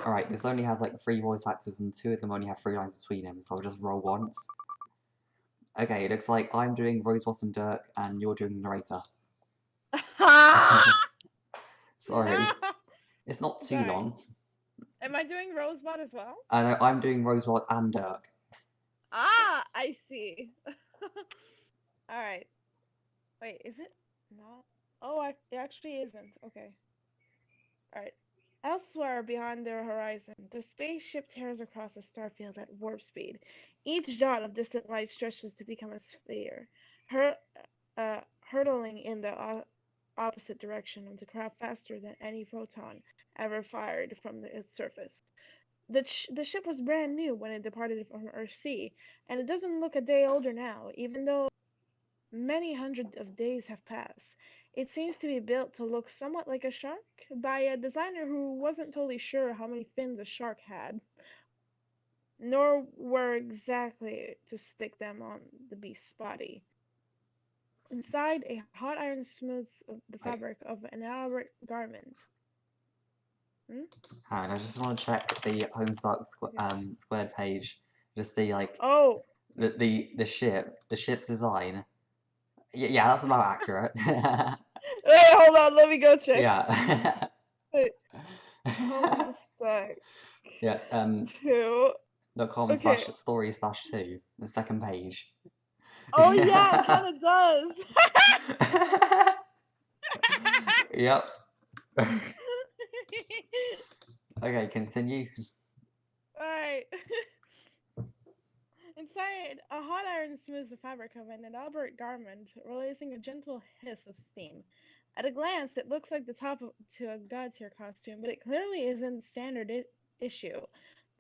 Alright, this only has like 3 voice actors and 2 of them only have 3 lines between them, so I'll just roll once. Okay, it looks like I'm doing Rosebot and Dirk, and you're doing narrator. Sorry. It's not too Sorry. long. Am I doing Rosebot as well? No, I'm doing Rosebot and Dirk. Ah, I see. Alright. Wait, is it not? Oh, it actually isn't. Okay. Alright. Elsewhere beyond their horizon, the spaceship tears across the starfield at warp speed. Each dot of distant light stretches to become a sphere, hur hurtling in the opposite direction of the craft faster than any photon ever fired from its surface. The ship was brand new when it departed from Earthsea, and it doesn't look a day older now, even though many hundreds of days have passed. It seems to be built to look somewhat like a shark by a designer who wasn't totally sure how many fins a shark had, nor where exactly to stick them on the beast's body. Inside, a hot iron smooths the Wait, fabric of an elaborate garment. Hmm? hang on, I just want to check the Homestuck squared page. Just see like Oh, the ship's design. Yeah, that's about accurate. wait, hold on, let me go check. Yeah. Wait, Homestuck Yeah, 2. .com slash Okay. story slash 2, the second page. Oh yeah, it kind of does. Yep. Okay, continue. Alright. Inside, a hot iron smooths the fabric of an elaborate garment, releasing a gentle hiss of steam. At a glance, it looks like the to a god tier costume, but it clearly isn't standard issue.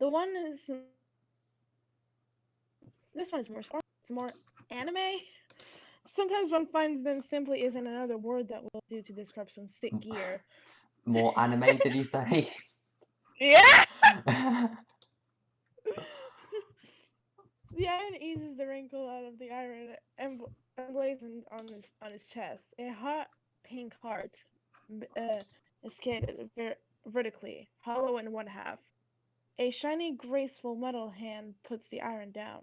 The one is this one is more it's more anime. Sometimes one finds them simply isn't another word that will do to describe some sick gear. More anime, did you say? Yeah. The iron eases the wrinkle out of the iron emblazoned on his chest. A hot pink heart is skated vertically, hollow in one half. A shiny, graceful metal hand puts the iron down,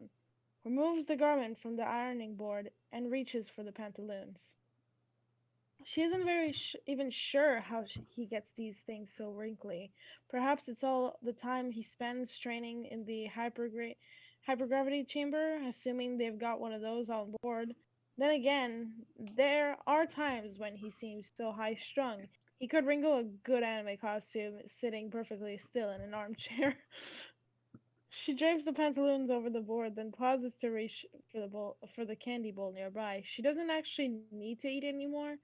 removes the garment from the ironing board, and reaches for the pantaloons. She isn't very even sure how he gets these things so wrinkly. Perhaps it's all the time he spends training in the hypergravity chamber, assuming they've got one of those on board. Then again, there are times when he seems so high strung. He could wrinkle a good anime costume sitting perfectly still in an armchair. She drapes the pantaloons over the board, then pauses to reach for the candy bowl nearby. She doesn't actually need to eat anymore.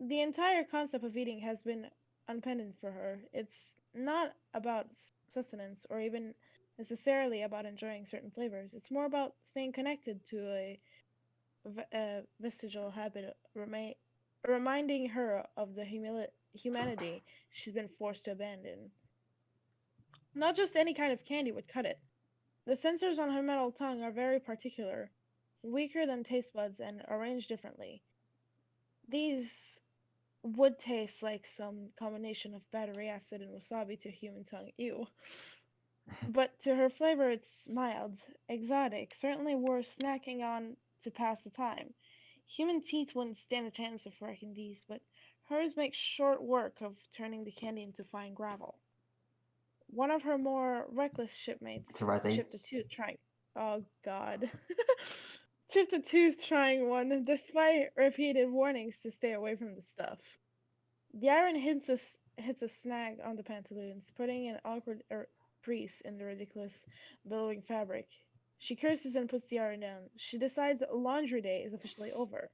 The entire concept of eating has been unpendant for her. It's not about sustenance or even necessarily about enjoying certain flavors. It's more about staying connected to a vestigial habit, reminding her of the humanity she's been forced to abandon. Not just any kind of candy would cut it. The sensors on her metal tongue are very particular, weaker than taste buds and arranged differently. These would taste like some combination of battery acid and wasabi to human tongue. Ew. But to her flavor, it's mild, exotic, certainly worth snacking on to pass the time. Human teeth wouldn't stand a chance of wrecking these, but hers makes short work of turning the candy into fine gravel. One of her more reckless shipmates Terezi. chipped a tooth trying. Oh God. Chipped a tooth trying one, despite repeated warnings to stay away from the stuff. The iron hits a snag on the pantaloons, putting an awkward crease in the ridiculous, billowing fabric. She curses and puts the iron down. She decides laundry day is officially over.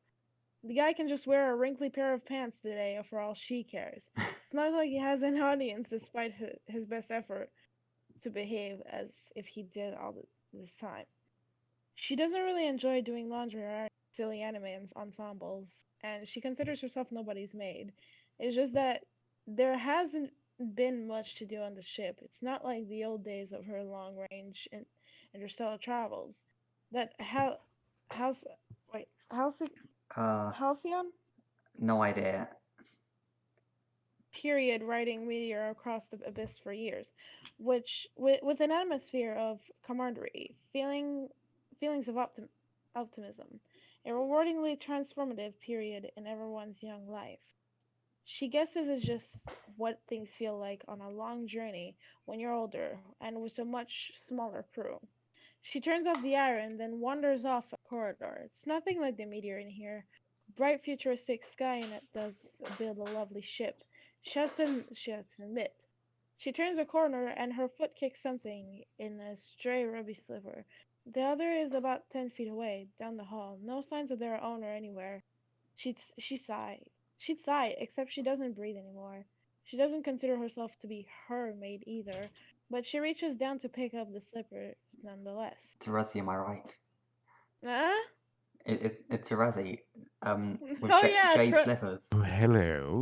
The guy can just wear a wrinkly pair of pants today for all she cares. It's not like he has an audience despite his best effort to behave as if he did all this time. She doesn't really enjoy doing laundry or silly anime ensembles, and she considers herself nobody's maid. It's just that there hasn't been much to do on the ship. It's not like the old days of her long range interstellar travels. That house wait Uh, Halcyon? no idea. period riding meteor across the abyss for years, which with an atmosphere of camaraderie, feelings of optimism, a rewardingly transformative period in everyone's young life. She guesses it's just what things feel like on a long journey when you're older and with a much smaller crew. She turns off the iron, then wanders off a corridor. It's nothing like the meteor in here. Bright futuristic sky in it does build a lovely ship. She has to admit. She turns a corner and her foot kicks something in a stray ruby sliver. The other is about 10 feet away, down the hall. No signs of their owner anywhere. She sighed. She'd sigh, except she doesn't breathe anymore. She doesn't consider herself to be her maid either, but she reaches down to pick up the slipper nonetheless. Terezi, am I right? Huh? It's Terezi. With Oh yeah, jade slippers. Oh, hello.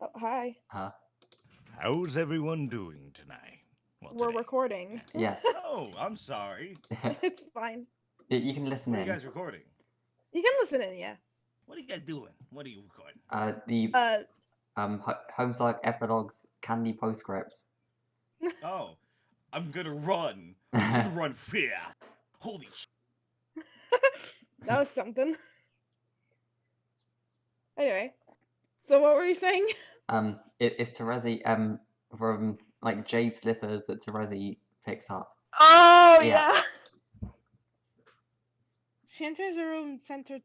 Oh, hi. Huh? How's everyone doing tonight? Well, We're today. recording. Yes. Oh, I'm sorry. It's fine. You can listen What are you in. guys recording? You can listen in, yeah. What are you guys doing? What are you recording? The Homestuck Epilogues Candy Postscript. Oh, I'm gonna run. I'm gonna run fast. Holy sh! That was something. Anyway, so what were you saying? It's Terezi from like jade slippers that Terezi picks up. Oh Yeah. yeah. She enters a room central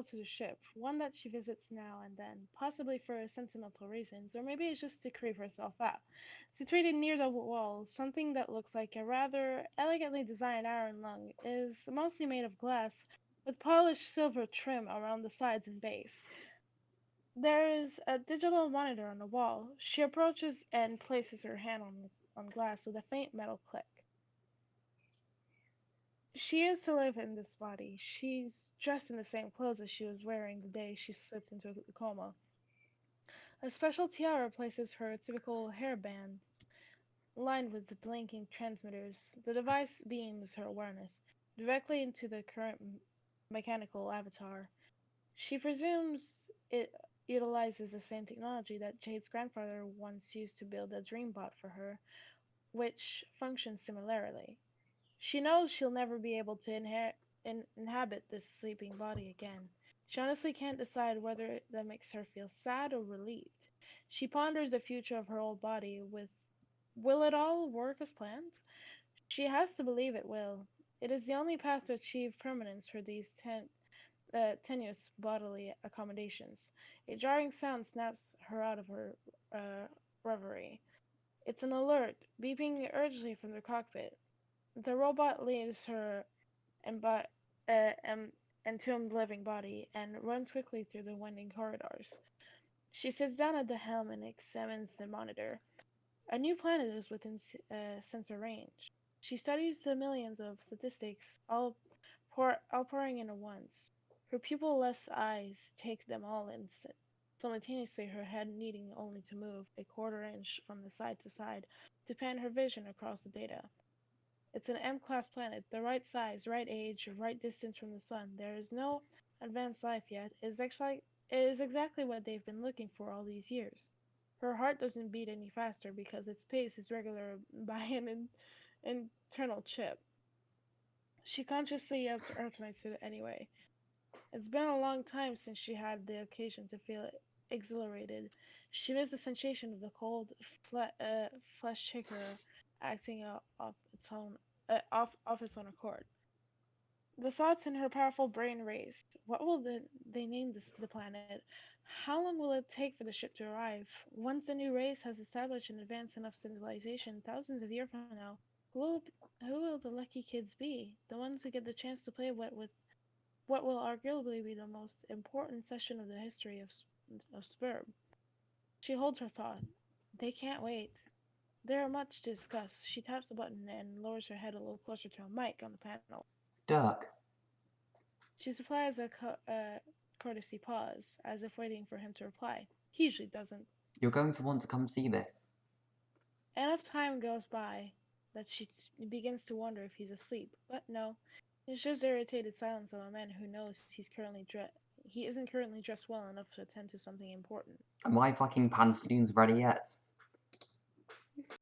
to the ship, one that she visits now and then, possibly for sentimental reasons, or maybe it's just to creep herself out. Situated near the wall, something that looks like a rather elegantly designed iron lung is mostly made of glass, with polished silver trim around the sides and base. There is a digital monitor on the wall. She approaches and places her hand on glass with a faint metal click. She is to live in this body. She's dressed in the same clothes as she was wearing the day she slipped into a coma. A special tiara replaces her typical hairband, lined with the blinking transmitters. The device beams her awareness directly into the current mechanical avatar. She presumes it utilizes the same technology that Jade's grandfather once used to build a dreambot for her, which functions similarly. She knows she'll never be able to inhabit this sleeping body again. She honestly can't decide whether that makes her feel sad or relieved. She ponders the future of her old body with, will it all work as planned? She has to believe it will. It is the only path to achieve permanence for these tenuous bodily accommodations. A jarring sound snaps her out of her reverie. It's an alert, beeping urgently from the cockpit. The robot leaves her embo- entombed living body and runs quickly through the winding corridors. She sits down at the helm and examines the monitor. A new planet is within sensor range. She studies the millions of statistics, all pouring in at once. Her pupil-less eyes take them all in, simultaneously her head needing only to move a quarter inch from the side to side to pan her vision across the data. It's an M-class planet, the right size, right age, right distance from the sun. There is no advanced life yet. It is exactly what they've been looking for all these years. Her heart doesn't beat any faster because its pace is regulated by an internal chip. She consciously alternates it anyway. It's been a long time since she had the occasion to feel exhilarated. She missed the sensation of the cold flesh shaker acting out off its own accord. The thoughts in her powerful brain raced. What will they name the planet? How long will it take for the ship to arrive? Once the new race has established an advanced enough civilization, thousands of years from now, who will who will the lucky kids be? The ones who get the chance to play what will arguably be the most important session of the history of Sperm. She holds her thought. They can't wait. There are much to discuss. She taps the button and lowers her head a little closer to a mic on the panel. Dirk. She supplies a courtesy pause, as if waiting for him to reply. He usually doesn't. You're going to want to come see this. Enough time goes by that she begins to wonder if he's asleep, but no. It's just irritated silence of a man who knows he's currently he isn't currently dressed well enough to attend to something important. Are my fucking pantaloons ready yet?